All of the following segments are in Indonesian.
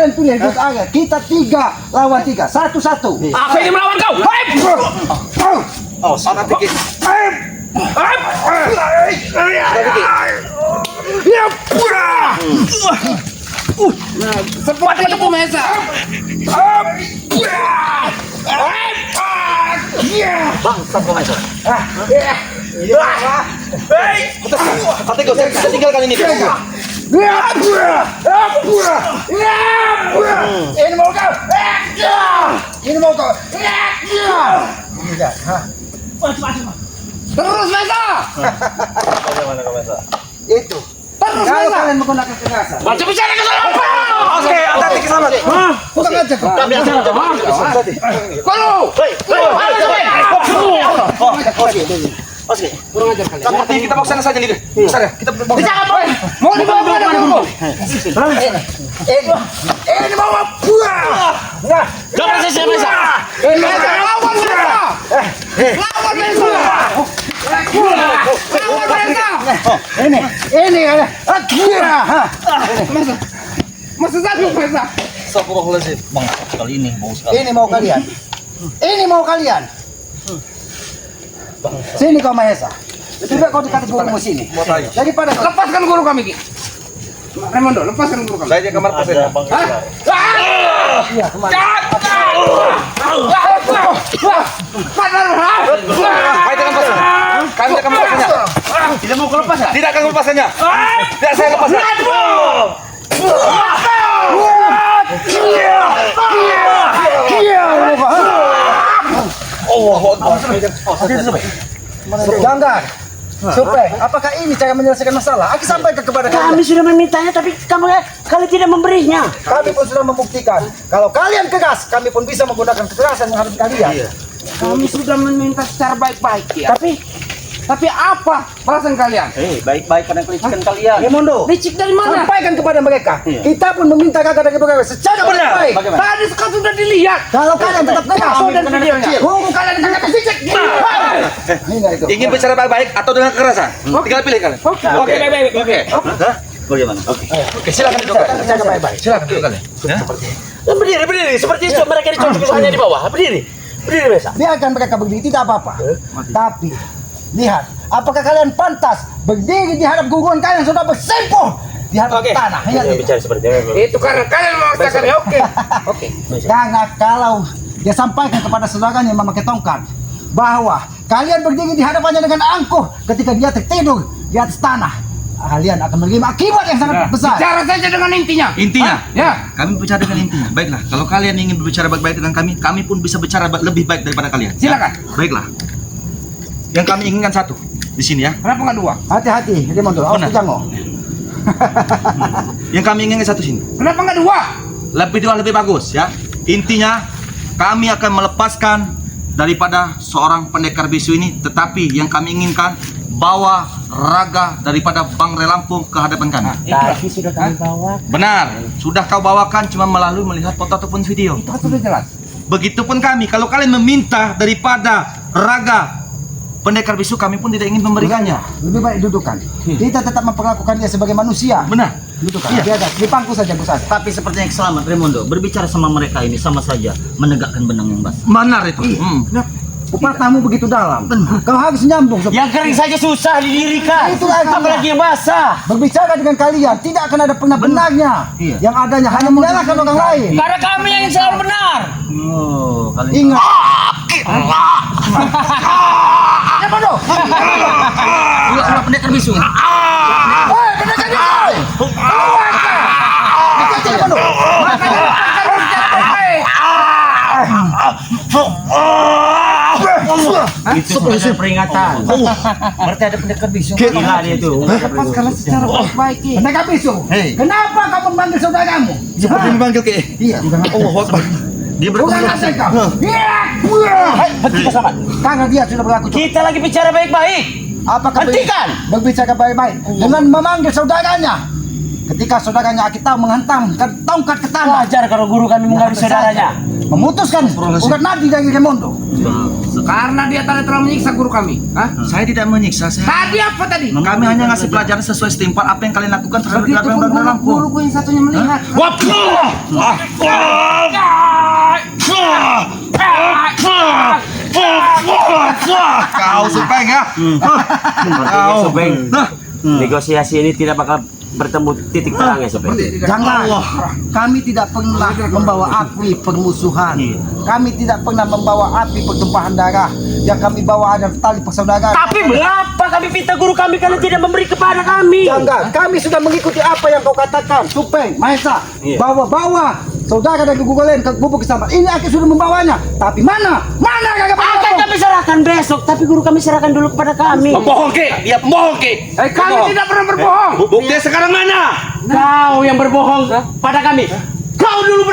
kalian pilih ikut aja. Kita 3 lawan 3, 1-1. Aku ingin melawan kau. Oh, sangat dikit. Sekuat itu Mesa. Bangsa kau Mesa. Hati kau, saya tinggalkan ini. Ini mau kau. Ini mau kau. Terus Mesa. Bagaimana kau Mesa? Itu. Terus Kalau Mesa. kalian menggunakan kekerasan. Macam bicara ke sana. Oke, hati ke sana. Bukan aja kau. Kalau. Oke. Kurang ajar kalian. Seperti kita mau ke sana saja nih. Besar ya. Kita bawa ke sana. Jangan boy. Mau dibawa mana mau? Ini mau buah. Jangan saya Mesa. Mesa lawan Mesa. Lawan Mesa. Lawan Mesa. Ini ada. Mesa. Masa satu Mesa. Astagfirullahaladzim. Bang, kali ini bau sekali. Ini mau kalian. Ini mau kalian. Sini kau Mahesa. Lebih baik kau dekat gurumu sini. Daripada kau. Lepaskan guru kami Ki. Raimondo, lepaskan guru kami. Saya di kamar kos ya. Iya, kemana? Ayo jangan lepas. Kami akan melepaskannya. Tidak mau kelepas ya? Tidak akan melepaskannya. Tidak saya lepaskan. Jangan. Supaya, apakah ini cara menyelesaikan masalah? Aku sampaikan kepada Kami kalian. sudah memintanya tapi kalian tidak memberinya. Kami pun sudah membuktikan. Kalau kalian keras, kami pun bisa menggunakan kekerasan menghadapi kalian. Kami sudah meminta secara baik-baik ya. Tapi apa balasan kalian? Baik-baik karena kelicikan kalian. Raimondo, Licik dari mana? sampaikan kepada mereka. Kita pun meminta kakak dari mereka secara baik. Tadi sekarang sudah dilihat. Kalau kalian tetap keras, Dan videonya. hukum kalian akan licik. Ini itu. Ingin bicara baik-baik atau dengan kekerasan? Tinggal pilih kalian. Oke, baik-baik. Oke. Bagaimana? Oke, silakan duduk. Cara baik-baik. Silakan duduk kalian. Berdiri. Seperti itu mereka dicocok hanya di bawah. Berdiri Mesa. Biarkan mereka berdiri, tidak apa-apa. Tapi lihat, apakah kalian pantas berdiri di hadap guruan kalian sudah bersimpuh di hadap tanah? Ingat itu. Bicara seperti itu. Itu karena kalian memaksakan ya. Oke. Karena kalau dia sampaikan kepada saudaranya yang memakai tongkat bahwa kalian berdiri di hadapannya dengan angkuh ketika dia tertidur di atas tanah, kalian akan menerima akibat yang sangat besar. Bicara saja dengan intinya. Intinya, Ya. kami bicara dengan intinya. Baiklah, kalau kalian ingin berbicara baik-baik dengan kami pun bisa bicara lebih baik daripada kalian. Silakan. Baiklah. Yang kami inginkan satu di sini ya. Kenapa nggak dua? Hati-hati, dia mundur. Awas Benar. jangan. Yang kami inginkan satu sini. Kenapa nggak dua? Lebih bagus ya. Intinya kami akan melepaskan daripada seorang pendekar bisu ini, tetapi yang kami inginkan bawa raga daripada Bang Relampung ke hadapan kami. Tadi sudah kami bawa. Benar, sudah kau bawakan cuma melalui melihat foto ataupun video. Itu kan sudah jelas. Begitupun kami, kalau kalian meminta daripada raga pendekar bisu, kami pun tidak ingin memberikannya. Lebih baik dudukan. Kita tetap memperlakukan dia sebagai manusia. Benar. Dudukan. Iya. Di atas, di pangku saja, Bu Sas. Tapi sepertinya selamat Raimondo berbicara sama mereka ini sama saja menegakkan benang yang basah. Benar itu. Pepatahmu begitu dalam. Kau harus nyambung. Yang kering saja susah didirikan. Itu artinya. Apalagi yang basah. Berbicara dengan kalian tidak akan ada pernah benarnya. Iya. Yang adanya hanya menyalahkan orang lain. Karena kami yang selalu benar. Oh, kalian Ingat. Ya bodoh. ulah pendekar bisu. Hei, pendekar dia. Keluar kau. Itu tidak penuh. Makanya lepaskan secara baik. Itu sebenarnya peringatan. Berarti ada pendekar bisu. Gila dia itu. Lepaskanlah secara baik-baik. Ki. Pendekar bisu. Hei. Kenapa kau memanggil saudaramu? Seperti memanggil ke. Iya. Allah Akbar. Dia Bukan bertemu. asal kau. Iya. Hentikan sama. Karena dia sudah berlaku cukup. Kita lagi bicara baik-baik. Apakah Hentikan. berbicara baik-baik dengan memanggil saudaranya? Ketika saudaranya kita menghantam tongkat ke tanah. Wajar kalau guru kami mengambil saudaranya. memutuskan ugat nadi dari Raimondo. Karena dia telah menyiksa guru kami. Hah? Saya tidak menyiksa, saya. Tadi apa tadi? Kami hanya ngasih pelajaran sesuai setimpal apa yang kalian lakukan terhadap Begitu Bang pun Bang Lampung. guruku yang satunya melihat. Kau Supeng ya. Sepertinya Sobeng, negosiasi ini tidak bakal bertemu titik terang ya Sobeng. Jangan, kami tidak pernah membawa api permusuhan. Kami tidak pernah membawa api pertumpahan darah. Yang kami bawa adalah tali persaudaraan. Tapi mengapa kami minta guru kami kalian tidak memberi kepada kami? Jangan, kami sudah mengikuti apa yang kau katakan, Supeng, Mahesa. Bawa saudara dan guru kalian ke bubuk kesamaan. Ini aku sudah membawanya. Tapi mana? Mana kakak Akan kami serahkan besok, tapi guru kami serahkan dulu kepada kami. Pembohong ke? Dia pembohong ke? Kami tidak pernah berbohong. Bukti sekarang mana? Kau yang berbohong pada kami. Kau dulu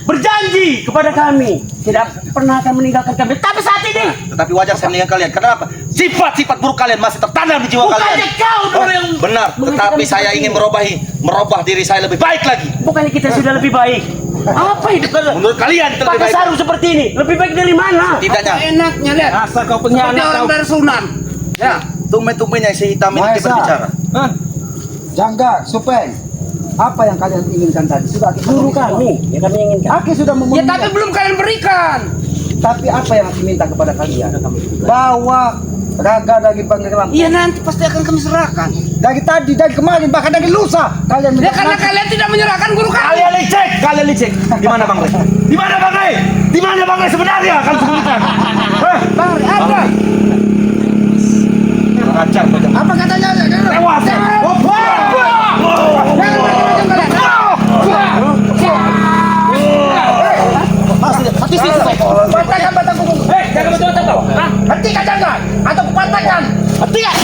berjanji kepada kami tidak pernah akan meninggalkan kami. Tapi saat ini Tetapi wajar saya meninggalkan kalian. Kenapa? Sifat-sifat buruk kalian masih tertanam di jiwa bukannya kalian. kau dulu yang Benar, tetapi saya ingin merubah diri saya lebih baik lagi. bukannya kita sudah lebih baik. Apa itu kalau Menurut kalian itu lebih pakai baik. sarung seperti ini? Lebih baik dari mana? Tidaknya. Enaknya lihat. Asal kau Seperti pengkhianat orang kau. dari Sunan. Ya. Tumben-tumbennya si hitam ini Mahesa. berbicara. Jangga, Supeng. Apa yang kalian inginkan tadi? Sudah aku Guru berikan. kami yang kami inginkan. Aku sudah Ya memenuhi. tapi belum kalian berikan. Tapi apa yang aku minta kepada kalian? Bawa raga dari Bangkalan. Iya nanti pasti akan kami serahkan. Dari tadi, dari kemarin, bahkan dari lusa. Kalian Ya karena kalian tidak menyerahkan guru kami. Kalian licik. Di mana Bang Rey? Di mana Bang Rey? Di mana Bang Rey sebenarnya? Kalian sebutkan. Bang, ada. Ajar kau jangan. Apa katanya? Tewas. Hati sih Patahkan batang kuku. jangan betul-betul kau. Hentikan jangan. Atau kupatahkan. Hentikan.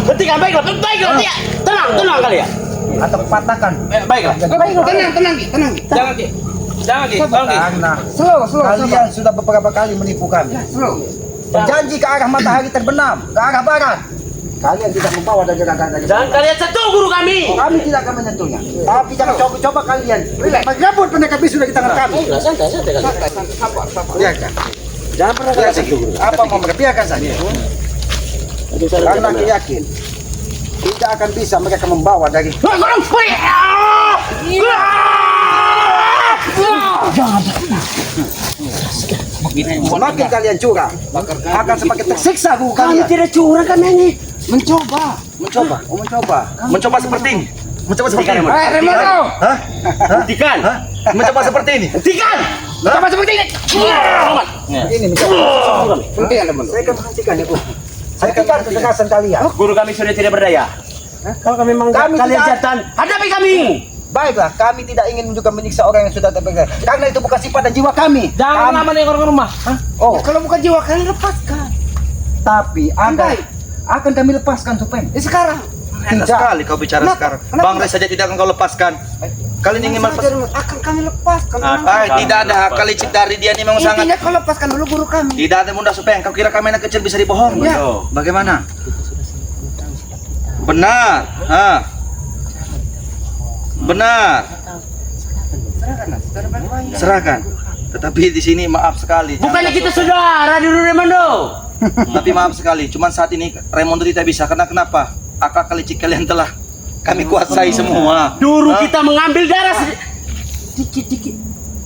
Hentikan baiklah, hentikan. Tenang kalian. atau patahkan. Baiklah. Tenang, Ki. Jangan Ki. Jangan Ki. Karena Slow. kalian sudah beberapa kali menipu kami. Slow. Berjanji ke arah matahari terbenam, ke arah barat. Kalian tidak membawa dari raga dari. Jangan kalian sentuh guru kami. Kami tidak akan menyentuhnya. Tapi jangan coba kalian merebut pendekar bisu dari tangan kami. Santai kalian. Biarkan. Jangan pernah kalian sentuh guru. Apa mau mereka biarkan saja. Karena aku yakin tidak akan bisa mereka membawa dari. Semakin kalian curang, akan semakin tersiksa guru Kami kalian. tidak curang kami ini. Mencoba. Mencoba seperti ini. Mencoba seperti ini. Remoto. Hah? Hentikan. Mencoba seperti ini. Hentikan. Coba seperti ini. Ini mencoba. Hentikan, teman. Saya akan menghentikan ya, Bu. Saya akan kekerasan kalian. Guru kami sudah tidak berdaya. Kalau kami memang Kami kalian tidak- jantan, hadapi kami. Baiklah, kami tidak ingin juga menyiksa orang yang sudah terpegah. Karena itu bukan sifat dan jiwa kami. Jangan Kami- lama nih orang rumah. Oh, Ya, kalau bukan jiwa kalian lepaskan. tapi akan kami lepaskan Supeng. Sekarang. Enak sekali kau bicara Kenapa? sekarang. Kenapa? Bang Rey saja tidak akan kau lepaskan. Kalian ingin melepaskan? Akan kami lepaskan. Tidak ada akal licik dari dia ini memang sangat. Intinya kau lepaskan dulu guru kami. Tidak ada mudah Supeng. Kau kira kami anak kecil bisa dibohong? Ya. Bagaimana? Benar. Benar. Serahkan. Tetapi di sini maaf sekali. Bukannya kita saudara di Raimondo. Tapi maaf sekali. Cuman saat ini Raimondo tidak bisa. Karena kenapa? Akal licik kalian telah kami kuasai semua. Dulu Hah? kita mengambil darah dikit-dikit.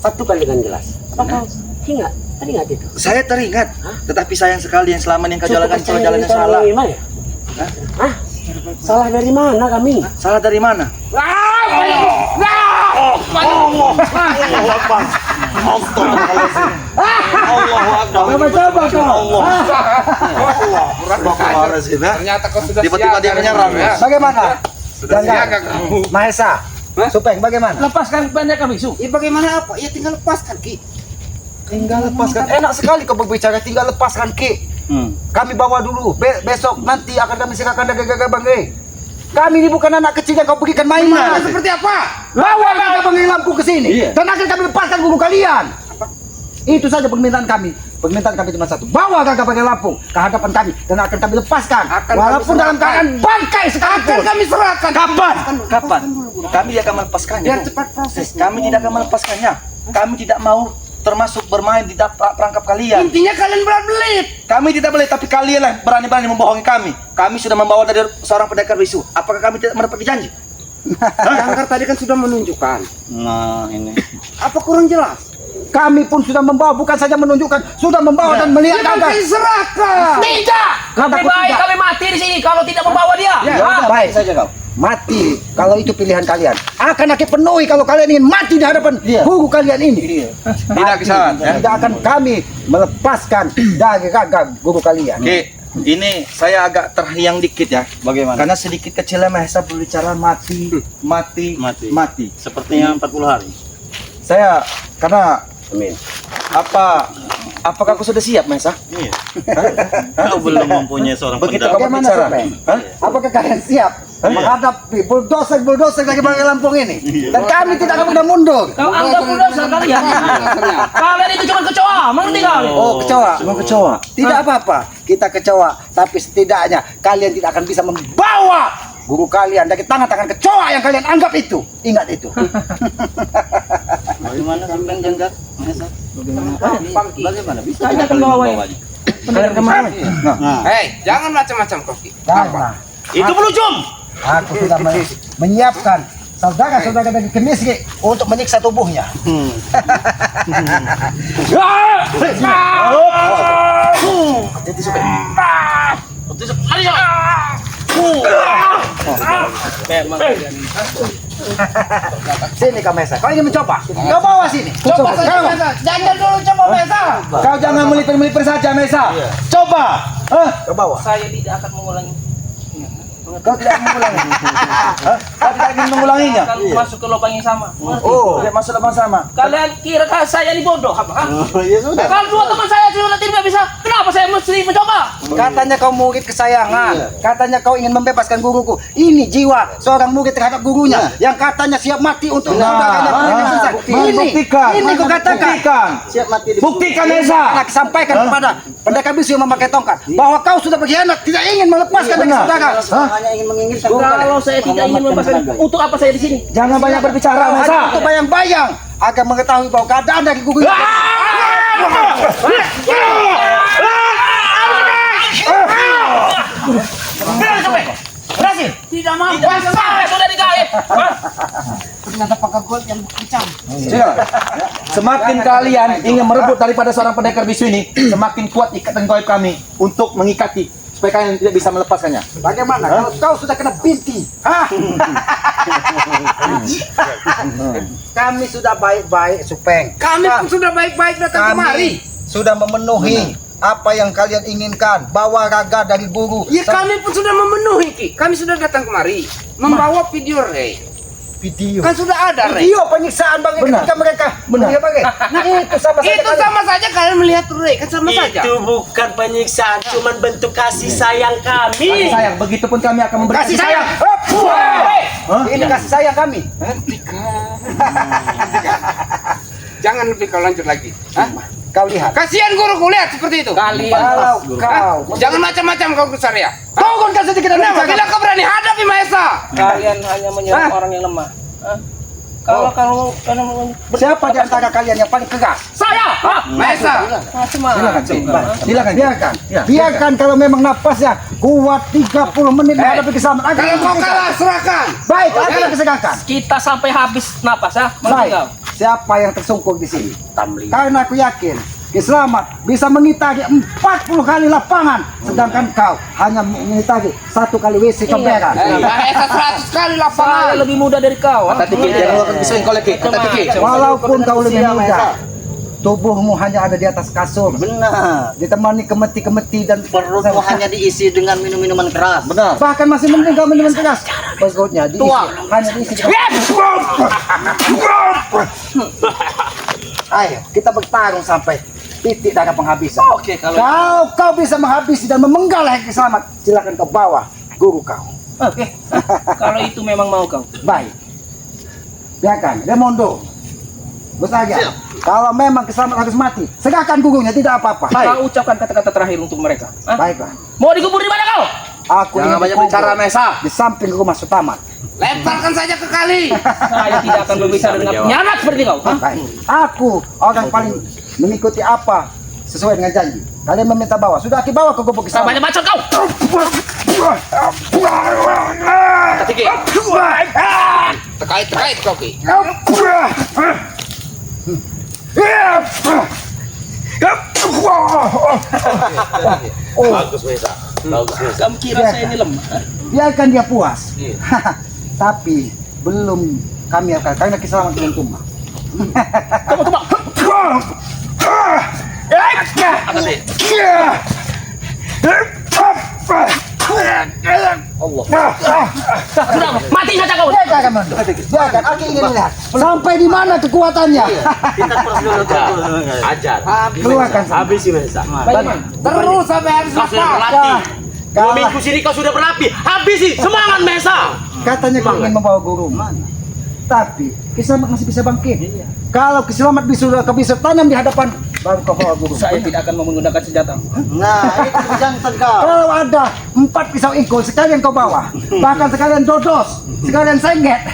Satukan dengan gelas. Apa kau ingat? Tadi ingat itu? Saya teringat. Tetapi sayang sekali yang selama ini yang kau jalankan Coba jalan yang kita salah. gimana ya? Hah? Salah dari mana kami? Salah dari mana? Coba kau. Ternyata kau sudah Tiba-tiba dia menyerang. Ya. Bagaimana? Siaga Jangan. kamu. Mahesa. Supeng bagaimana? Lepaskan pendek kami, Su. Ya bagaimana apa? Ya tinggal lepaskan, Ki. Tinggal lepaskan. Enak sekali kau berbicara. Tinggal lepaskan Ki. Kami bawa dulu. Besok nanti akan kami serahkan dagang Bang Rey. Kami ini bukan anak kecil yang kau berikan mainan. Seperti apa? Bawa dagang Bang Rey Lampung ke sini. Iya. Dan akan kami lepaskan guru kalian. Itu saja permintaan kami. Permintaan kami cuma satu. Bawa Gagak Bang Rey Lampung ke hadapan kami dan akan kami lepaskan. Akan Walaupun kami dalam serahkan. keadaan bangkai Akan sekalipun. kami serahkan. Kapan? Kami akan melepaskannya. Biar Bu. cepat proses. Kami tidak akan melepaskannya. Kami tidak mau termasuk bermain di perangkap kalian. Intinya kalian belit. Kami tidak boleh, tapi kalian lah berani-berani membohongi kami. Kami sudah membawa dari seorang pendekar bisu. Apakah kami tidak menepati janji? Jangkar tadi kan sudah menunjukkan. Nah, ini. Apa kurang jelas? Kami pun sudah membawa, bukan saja menunjukkan, sudah membawa dan melihat Dia angka. serahkan. Tidak. Kataku Lebih baik tidak. kami mati di sini kalau tidak membawa dia. Ya, Ah, baik saja kau. Mati kalau itu pilihan kalian. Akan aku penuhi kalau kalian ingin mati di hadapan guru kalian ini. Tidak kesalahan, ya. Tidak akan kami melepaskan dari raga guru kalian. Oke, ini saya agak terhiang dikit ya. Bagaimana? Karena sedikit kecilnya Mahesa berbicara mati, mati, Mati. mati. Sepertinya 40 hari. Saya karena Amin. apakah aku sudah siap Mahesa? Iya. Kau belum mempunyai seorang Begitu pendamping. kamu Bagaimana, bicara. Supeng? Hah? Apakah kalian siap menghadapi bulldozer dari Bangka Lampung ini? Dan kami tidak akan mudah mundur. Kau anggap bulldozer kalian. Kalian itu cuma kecoa, mengerti kali? Oh, kecoa. Kecoa. Tidak apa-apa. Kita kecoa, tapi setidaknya kalian tidak akan bisa membawa guru kalian dari tangan-tangan kecoa yang kalian anggap itu. Ingat itu. Bagaimana sampai jangkar? Mahesa? Bagaimana bisa? Saya akan bawa ini. Kalian kemana? Hei, jangan macam-macam koki. Janganlah. Itu belum. Aku sudah menyiapkan saudara-saudara dari Kemisri untuk menyiksa tubuhnya. Sini Kamesa, kau ingin mencoba? Kau bawa sini. Coba saja, Mesa. Jangan dulu coba, Mesa. Kau jangan melipir-melipir saja Mahesa. Coba. Kau bawa. Saya tidak akan mengulangi. Kau tidak mengulangi. Kau tidak ingin mengulanginya? Akan masuk ke lubang yang sama. Oh, dia masuk lubang sama. Kalian kira saya ini bodoh apa? Ah? Ya sudah. Kalau dua teman saya sudah tidak bisa, kenapa saya mesti mencoba? Katanya kau murid kesayangan. Katanya kau ingin membebaskan guruku. Ini jiwa seorang murid terhadap gurunya yang katanya siap mati untuk saudaranya yang susah. Ini kau katakan. Siap mati di Buktikan Mahesa. Anak sampaikan kepada pendekar bisu yang memakai tongkat bahwa kau sudah berkhianat, tidak ingin melepaskan dari saudara. hanya ingin menginginkan. Kalau saya tidak ingin membebaskan, untuk apa saya di sini? Jangan banyak berbicara Hanya Mahesa. untuk bayang-bayang agar mengetahui bahwa keadaan dari guru itu. Berhasil? Tidak mampu. Saya sudah digaib. Ternyata pakai gold yang kencang. Sudah. Semakin kalian ingin merebut daripada seorang pendekar bisu ini, semakin kuat ikatan gaib kami untuk mengikati supaya kalian tidak bisa melepaskannya. Bagaimana kalau kau sudah kena binti? Hah? Kami sudah baik-baik, Supeng. Kami pun sudah baik-baik datang kemari. sudah memenuhi apa yang kalian inginkan. Bawa raga dari guru. Ya kami pun sudah memenuhi, Ki. Kami sudah datang kemari membawa video Rey. Video. Kan sudah ada Rey. Video penyiksaan bang ketika mereka melihat bang. Nah itu sama saja. Itu sama saja kalian melihat Rey, kan sama saja. Itu bukan penyiksaan, cuman bentuk kasih sayang kami. Kasih sayang, begitupun kami akan memberi Kasih sayang. Ini kasih sayang kami. Jangan lebih kau lanjut lagi. Hah? Kau lihat. Kasihan guruku lihat seperti itu. Kalian Kalau kau Jangan macam-macam kau ke saya. kau kan kasih kita Kenapa? Bila kau berani hadapi Mahesa. kalian hanya menyerang orang yang lemah. Hah? Kalau kalian siapa di antara kalian yang paling tegas? saya, Mahesa. Silakan. Biarkan. Ya, Biarkan kalau memang napasnya kuat 30 menit menghadapi kesamaan. Kalau kau kalah serahkan. Baik, akan kesegakan. kita sampai habis napas ya. Baik. Meninggal. Siapa yang tersungkur di sini? Karena aku yakin Selamat bisa mengitari 40 kali lapangan, sedangkan kau hanya mengitari 1 kali WC comberan. Mahesa 100 kali lapangan. Saya lebih muda dari kau. Kata Tiki, jangan lupakan bisa kolek. Kata Tiki. Walaupun kau lebih muda, tubuhmu hanya ada di atas kasur, Benar. ditemani kemeti-kemeti dan Perutmu hanya diisi dengan minum-minuman keras. Benar. bahkan masih mending kau minum keras. Perutnya diisi, hanya diisi. Ayo, kita bertarung sampai titik darah penghabisan. Oke, kalau Kau bisa menghabisi dan memenggal leher Selamat. Silakan kau bawa guru kau. oke. Kalau itu memang mau kau. Baik. Biarkan, Remondo. Bersaja. Kalau memang Selamat harus mati, serahkan gurunya, tidak apa-apa. Kau ucapkan kata-kata terakhir untuk mereka. Hah? Baiklah. Mau dikubur di mana kau? Aku Jangan ingin banyak dikubur bicara, Mesa. di samping rumah Sutamat. Lemparkan saja ke kali. Saya tidak akan berbicara dengan penyanat seperti kau. Hah? Baik. Aku orang paling mengikuti apa sesuai dengan janji. Kalian meminta bawa, sudah aku bawa ke gubuk Kau banyak Kisah. bacot kau. Tiki. Terkait kau ki. Oh, Kamu kira saya ini lemah? biarkan dia puas. Tapi belum kami akan karena kesalahan dengan tumbang. Sudah, mati saja kau. Biarkan, aku ingin lihat sampai di mana kekuatannya. Ajar. Keluarkan. Habisi Mesa. Terus sampai habis Kau sudah lepas. berlatih. Dua Kalah. minggu sini kau sudah berlatih. Habisi. Semangat Mesa. Katanya kau ingin membawa guru mana? Tapi Kiselamat masih bisa bangkit. Kalau Kiselamat bisa tanam di hadapan, baru kau bawa guru. Saya tidak akan menggunakan senjata. Nah, itu jantan kau. Kalau ada 4 pisau ikul, sekalian kau bawa. Bahkan sekalian dodos, sekalian sengget.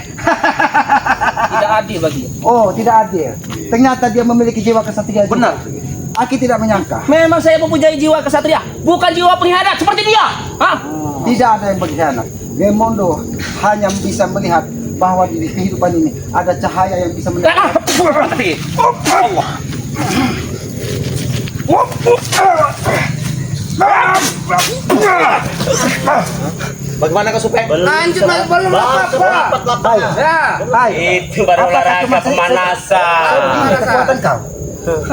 Tidak adil bagi. Oh, tidak adil. Ternyata dia memiliki jiwa kesatria. Benar. Aki tidak menyangka. Memang saya mempunyai jiwa kesatria, bukan jiwa pengkhianat seperti dia. Hah? Tidak ada yang berkhianat. Gemondo hanya bisa melihat bahwa di kehidupan ini ada cahaya yang bisa melihat. Bagaimana kau supaya? Lanjut mas, belum lepas. Baik. Ya. Baik. Itu baru Apakah olahraga cuma pemanasan. kekuatan kau?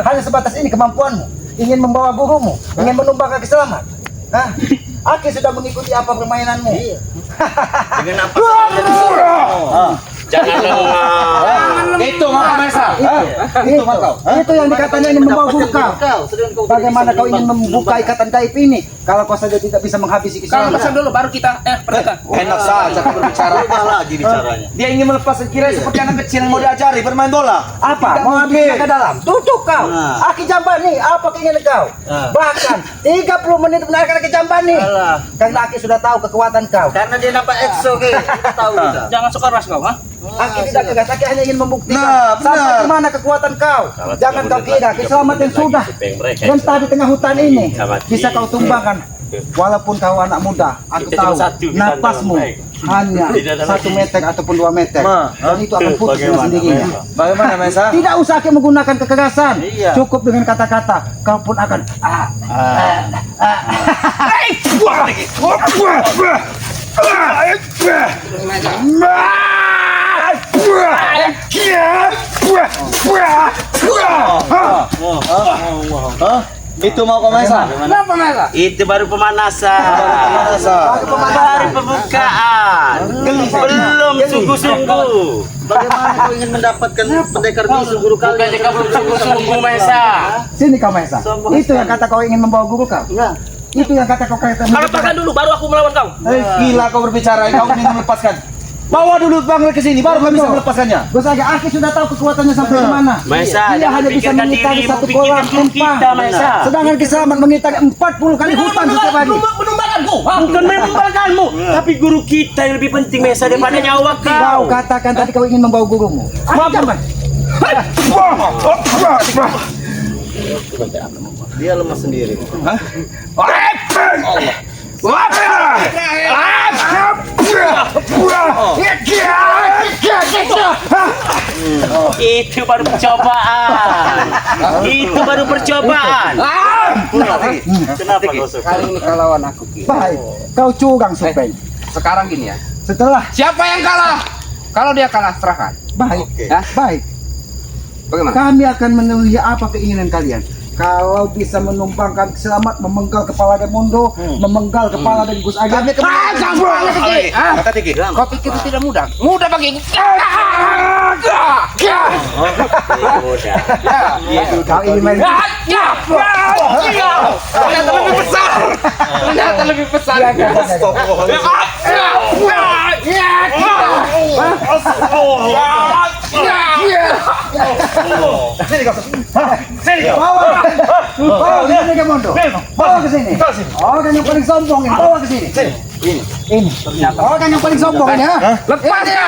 Hanya sebatas ini kemampuanmu. Ingin membawa gurumu, ingin menumbangkan Kiselamat. Hah? Aki sudah mengikuti apa permainanmu. Dengan apa saja. Jangan lengah. Itu maka Mesa. Itu yang dikatanya ini membawa guru kau. Bagaimana kau ingin membuka ikatan gaib ini kalau kau saja tidak bisa menghabisi Kalau Kiselamat? pesan dulu baru kita perdekat. Enak saja kau berbicara. lagi bicaranya. Dia ingin melepaskan kira seperti anak kecil yang mau diajari bermain bola. Apa? Mau habis ke dalam? Tutup kau. Aki Jambani, apa keinginan kau? Bahkan 30 menit menarikan Aki Jambani. Karena Aki sudah tahu kekuatan kau. Karena dia nampak EXO ke. Tahu kita. Jangan suka keras kau, ha? Aki tidak keras, Aki hanya ingin membuktikan Nah, sampai benar. di mana kekuatan kau. Jangan kau kira Kiselamat yang sudah genta di tengah hutan ini bisa kau tumbangkan. Walaupun kau anak muda, aku Kita tahu cuma satu, kita napasmu dalam baik. hanya Tidak ada 1 meter ataupun 2 meter. Dan itu akan putus dengan Bagaimana, sendirinya. Mesa? Bagaimana Mesa? Tidak usah Aki menggunakan kekerasan. Cukup dengan kata-kata. Kau pun akan Itu mau kau Mesa? Kenapa Mesa? Itu baru pemanasan. Baru pembukaan. Belum sungguh-sungguh. Bagaimana kau ingin mendapatkan pendekar bisu guru Bukannya kalian? kau belum sungguh-sungguh Mesa. Sini kau Mesa. Itu yang kata kau ingin membawa guru kau. Itu yang kata kau kata. Kalau pesan dulu baru aku melawan kau. Gila kau berbicara, kau ingin melepaskan. Bawa dulu Bang ke sini, baru kau bisa melepaskannya. Gus Aga, Aki sudah tahu kekuatannya sampai di mana. Mesa, Dia jangan hanya bisa pikirkan mengitari dirimu, satu pikirkan kolam guru kita, empang. Mesa. Sedangkan Kiselamat mengitari 40 kali hutan setiap hari. Menumbangkanku, ha? Bukan membatalkanmu, tapi guru kita yang lebih penting Mesa daripada nyawa Kau kau. katakan tadi kau ingin membawa gurumu. Aki Jamban. Dia lemah sendiri. Itu baru percobaan. Itu baru percobaan. Kenapa kau suka? Kali ini kau lawan aku ki. Baik, kau curang Supeng. Sekarang gini ya. Setelah Siapa yang kalah? Kalau dia kalah serahkan. baik, Ya. baik. Bagaimana? Kami akan memenuhi apa keinginan kalian. Kalau bisa menumbangkan Kiselamat, memenggal kepala Gemondo, memenggal kepala dari Gus Aga. Gampang Tiki. Kata Tiki. Kau pikir itu tidak mudah? Mudah bagiku. Kau ini main. Ternyata lebih besar. Ternyata lebih besar. Bawa ke sini Gemondo. Bawa ke sini. Orang yang paling sombong ini, bawa ke sini. Ini. Oh kan yang paling sombong ini ha. Lepas ya.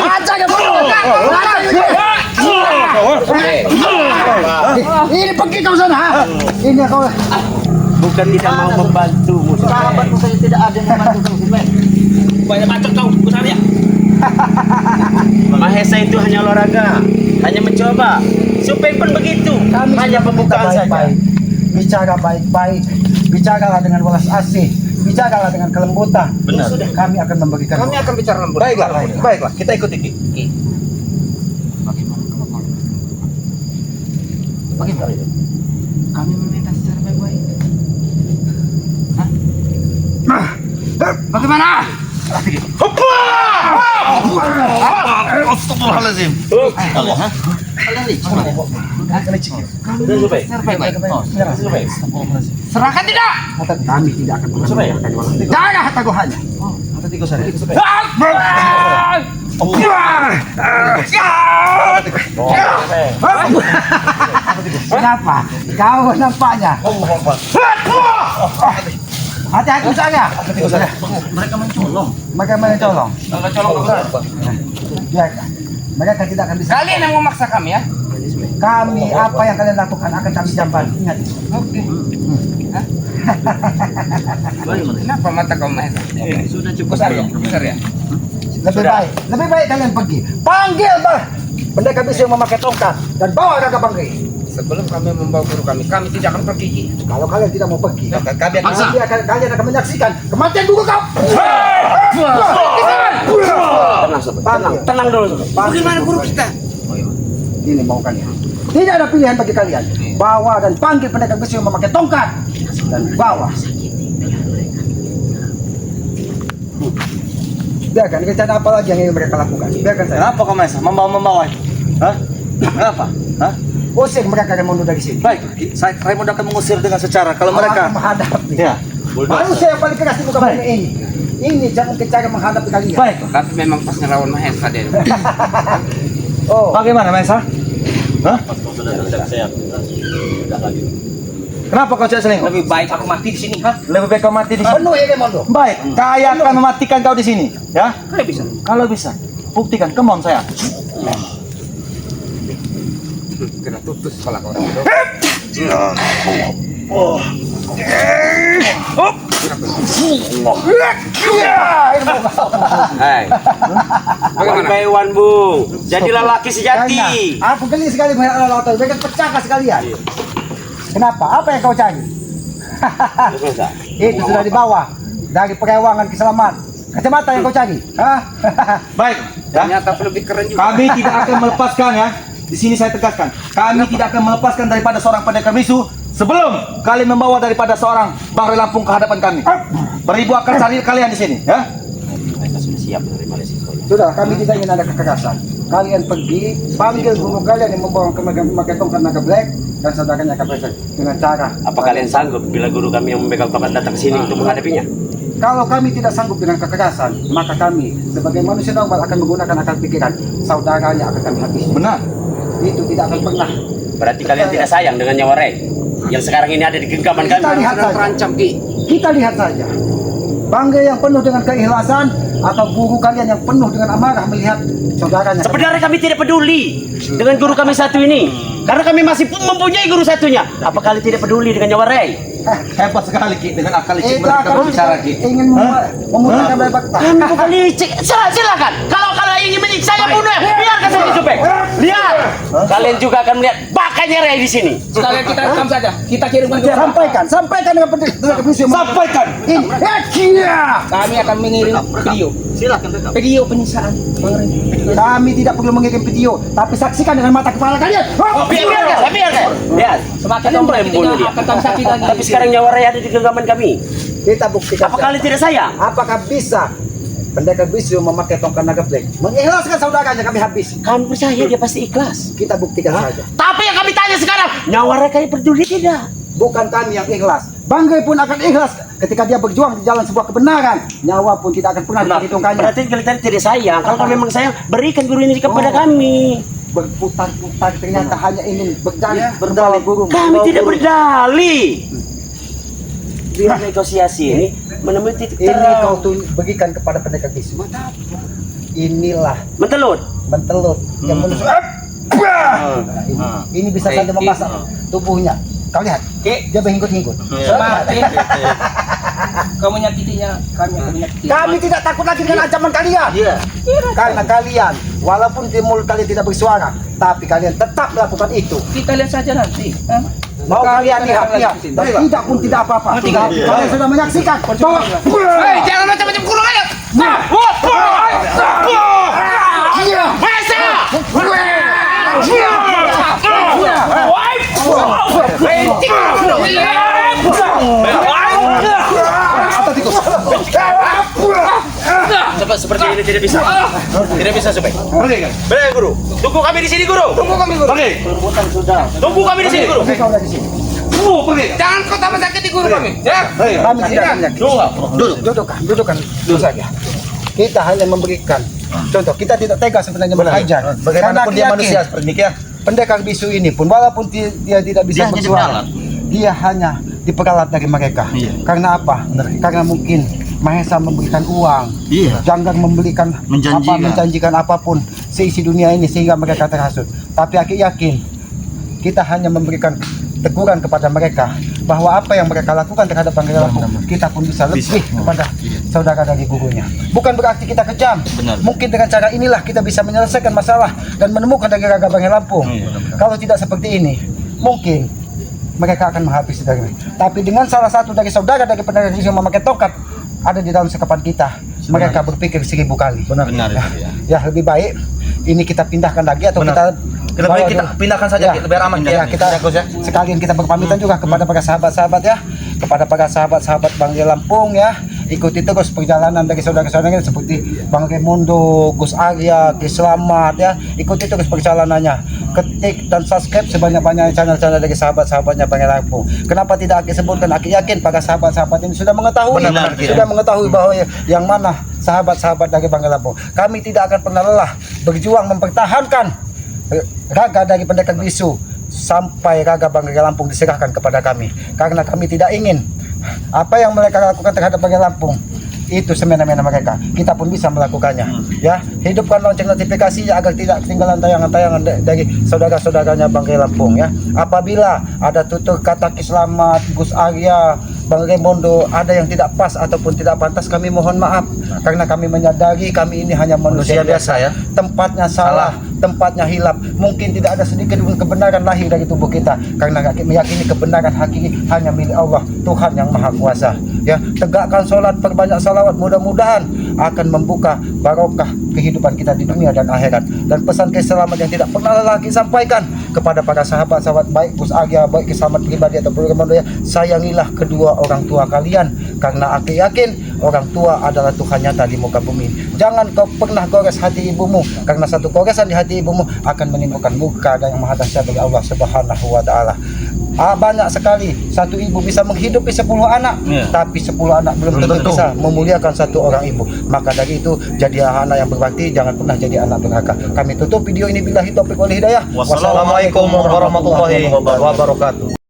Aja kamu. Ini pergi kau sana ha. Ini kau. Bukan tidak mau membantumu. Sahabatmu saya tidak ada yang membantu kau. Banyak bacot kau, kusarnya. Mahesa itu hanya olahraga, hanya mencoba. Supaya pun begitu. Kami Hanya sudah pembukaan minta saja. baik-baik. Bicara baik-baik. Bicaralah dengan welas asih. Bicaralah dengan kelembutan. Benar. Sudah kami akan membagikan. Kami akan bicara lembut. Baiklah, kita ikuti Ki. Bagaimana? Kami meminta secara baik-baik. Bagaimana? Astagfirullahaladzim. Allah, ha? Serahkan tidak? Kami tidak akan mengambil. Jangan taguhannya. Kenapa? Kau nampaknya. Hati-hati saya. Mereka mencolong. Mereka mencolong. Kalau colong kau. Biarkan. Mereka tidak akan bisa. Kalian yang memaksa kami ya? Kami apa yang kalian lakukan akan kami jamban. Ingat itu. Oke. Kenapa mata kau Mahesa? Sudah cukup. Besar ya? Besar ya? Lebih baik kalian pergi. Panggil pendekar bisu yang memakai tongkat dan bawa Raga Bangri. Sebelum kami membawa guru kami tidak akan pergi. Kalau kalian tidak mau pergi, Kalian kalian akan menyaksikan kematian guru kau. Tenang, sobat. Tenang dulu, sobat. Bagaimana guru kita? Ini mau kalian. Tidak ada pilihan bagi kalian. Bawa dan panggil pendekar bisu yang memakai tongkat dan bawa. Biarkan rencana apa lagi yang ingin mereka lakukan. Biarkan saya. Kenapa kau Mahesa? Membawa? Hah? Kenapa? Hah? Usir mereka yang mundur dari sini. Baik, saya Raymond akan mengusir dengan secara kalau mereka menghadapi. ya. Manusia yang paling keras di muka bumi ini. Ini jangan cara menghadapi kalian. Baik. Tapi memang pas ngelawan Mahesa dia. Oh, Bagaimana Mahesa? Hah? Kenapa kau tidak selingkuh? Lebih baik aku mati di sini. Hah? Lebih baik kau mati di sini. penuh ya Mondo. Baik, saya akan mematikan kau di sini, ya. Kalian bisa. Kalau bisa, buktikan. Come on saya. Kena tutus kepala kau. Hai. Bagaimana? Baiwan, Bung. Jadilah laki sejati. Aku geli sekali melihat orang-orang mereka pecahkah sekalian. Kenapa? Apa yang kau cari? Itu sudah dibawa dari perewangan keselamat. Kacamata yang kau cari. Hah? Baik, ya. Ternyata lebih keren juga. Kami tidak akan melepaskan ya. Di sini saya tegaskan, kami tidak akan melepaskan daripada seorang pendekar bisu sebelum kalian membawa daripada seorang Bangre Lampung ke hadapan kami. Beribu akan cari kalian di sini, ya. Mereka sudah siap menerima resikonya. Sudah, kami tidak ingin ada kekerasan. Kalian pergi, panggil guru kalian yang membawa memakai tongkat naga black dan saudaranya Kapolsek dengan cara. Apa kalian sanggup bila guru kami yang memegang tongkat datang ke sini untuk menghadapinya? Kalau kami tidak sanggup dengan kekerasan, maka kami sebagai manusia normal akan menggunakan akal pikiran. Saudaranya akan kami habisi. Benar. Itu tidak akan pernah. Berarti kalian tidak sayang dengan nyawa Ray yang sekarang ini ada di genggaman Kita kami. lihat Sedang saja. terancam Ki. Kita lihat saja. Bangga yang penuh dengan keikhlasan atau guru kalian yang penuh dengan amarah melihat saudaranya. Sebenarnya kami tidak peduli dengan guru kami satu ini, karena kami masih mempunyai guru satunya. Apa kalian tidak peduli dengan nyawa Ray? Hebat sekali Ki dengan akal licik Itu mereka akan berbicara Ki. ingin memudahkan dari fakta. Kami bukan licik. Silakan. Kalau kalian ingin menyiksa saya bunuh, biarkan saya dicupek. Lihat, kalian juga akan melihat bakanya Ray di sini. Sekalian kita rekam saja. Kita kirimkan ke Sampaikan dengan pendekar bisu. Sampaikan. Ini. Kami akan mengirim video. Silakan rekam. Video penyiksaan. Bang Ray. Kami tidak perlu mengirim video, tapi saksikan dengan mata kepala kalian. Biarkan. Lihat, Semakin kalian lama boleh kita membunuh dia. akan kami sakit lagi. Tapi sekarang nyawa Ray ada di genggaman kami. Kita buktikan. Apa kalian tidak sayang? Apakah bisa pendekar bisu memakai tongkat naga black mengikhlaskan saudaranya kami habis? Kami percaya dia pasti ikhlas. Kita buktikan saja. Tapi yang kami tanya sekarang, nyawa Ray kalian peduli tidak? Bukan kami yang ikhlas. Banggai pun akan ikhlas ketika dia berjuang di jalan sebuah kebenaran. Nyawa pun tidak akan pernah diperhitungkannya. Berarti kalian tidak sayang. Kalau kalian memang sayang, berikan guru ini kepada kami. biar negosiasi ini menemui titik Ini kau terang. tuh bagikan kepada pendekar bisu. Inilah Mentelut. mentelut yang menusuk. Ini bisa saja memasak tubuhnya. Kau lihat, dia berhingkut-hingkut. Semakin kau menyakitinya, kami akan menyakiti. Kami tidak takut lagi dengan ancaman kalian. Iya. Karena kalian, walaupun di mulut kalian tidak bersuara, tapi kalian tetap melakukan itu. Kita lihat saja nanti. Mau kalian lihat, dan tidak pun tidak apa-apa. Kalian sudah menyaksikan bahwa Hei, jangan macam-macam kurang aja. Seperti ini tidak bisa. Tidak bisa, Supek. Baik, Guru. Tunggu kami di sini, Guru. Tunggu kami, Guru. Oke. Tunggu kami di sini, Guru. kau dari sini. Jangan kau tambah sakiti guru kami. Ya. Kami tidak akan menyakiti. Dudukkan dulu saja. Kita hanya memberikan contoh. Kita tidak tega sebenarnya menghajar. Bagaimanapun dia manusia seperti demikian. Pendekar bisu ini pun walaupun dia tidak bisa Dia hanya bersuara, dia hanya diperalat dari mereka. Karena apa? Karena mungkin Mahesa memberikan uang, Janggang memberikan menjanjikan apapun seisi dunia ini sehingga mereka terhasut. Tapi aku yakin kita hanya memberikan teguran kepada mereka bahwa apa yang mereka lakukan terhadap Pangeran Lampung, kita pun bisa lebih kepada saudara dari gurunya. Bukan berarti kita kejam. Mungkin dengan cara inilah kita bisa menyelesaikan masalah dan menemukan dari Raga Pangeran Lampung. Kalau tidak seperti ini, mungkin mereka akan menghabisi dari mereka. Tapi dengan salah satu dari saudara dari pendekar yang memakai tongkat ada di dalam sekapan kita, mereka berpikir 1000 kali. Benar. Ya lebih baik ini kita pindahkan lagi atau Lebih baik kita pindahkan saja biar aman. Ya, kita sekalian kita berpamitan juga kepada para sahabat-sahabat ya, kepada para sahabat-sahabat Bang Lampung ya. Ikuti terus perjalanan dari saudara-saudara seperti Bang Raimundo, Gus Arya, Gus Slamet ya. Ikuti terus perjalanannya. Ketik dan subscribe sebanyak-banyaknya channel-channel dari sahabat-sahabatnya Bang Lampung. Kenapa tidak Aki sebutkan? Aki yakin para sahabat-sahabat ini sudah mengetahui, sudah mengetahui bahwa yang mana sahabat-sahabat dari Bang Lampung. Kami tidak akan pernah lelah berjuang mempertahankan raga dari pendekar bisu sampai raga Bang Lampung diserahkan kepada kami, karena kami tidak ingin apa yang mereka lakukan terhadap Bang Lampung itu semena-mena mereka, kita pun bisa melakukannya ya. Hidupkan lonceng notifikasinya agar tidak ketinggalan tayangan-tayangan dari saudara-saudaranya Bang Lampung ya. Apabila ada tutur kata Ki Slamet, Gus Arya, Bang Raimundo ada yang tidak pas ataupun tidak pantas, kami mohon maaf karena kami menyadari kami ini hanya manusia biasa ya. Tempatnya salah, tempatnya hilap, mungkin tidak ada sedikit pun kebenaran lahir dari tubuh kita, karena kami meyakini kebenaran hakiki hanya milik Allah, Tuhan yang Maha Kuasa ya. Tegakkan sholat, perbanyak salawat, mudah-mudahan akan membuka barokah kehidupan kita di dunia dan akhirat. Dan pesan keselamatan yang tidak pernah lagi sampaikan kepada para sahabat-sahabat baik Gus Arya, baik Slamet pribadi atau Raimundo ya, sayangilah kedua orang tua kalian, karena aku yakin orang tua adalah Tuhan nyata di muka bumi. Jangan kau pernah gores hati ibumu, karena satu goresan di hati ibumu akan menimbulkan murka dan yang maha dahsyat dari Allah Subhanahu wa taala. Banyak sekali satu ibu bisa menghidupi 10 anak, tapi 10 anak belum tentu bisa memuliakan satu orang ibu. Maka dari itu jadi anak yang berbakti, jangan pernah jadi anak durhaka. Kami tutup video ini billahi taufiq wal hidayah. Wassalamualaikum warahmatullahi wabarakatuh.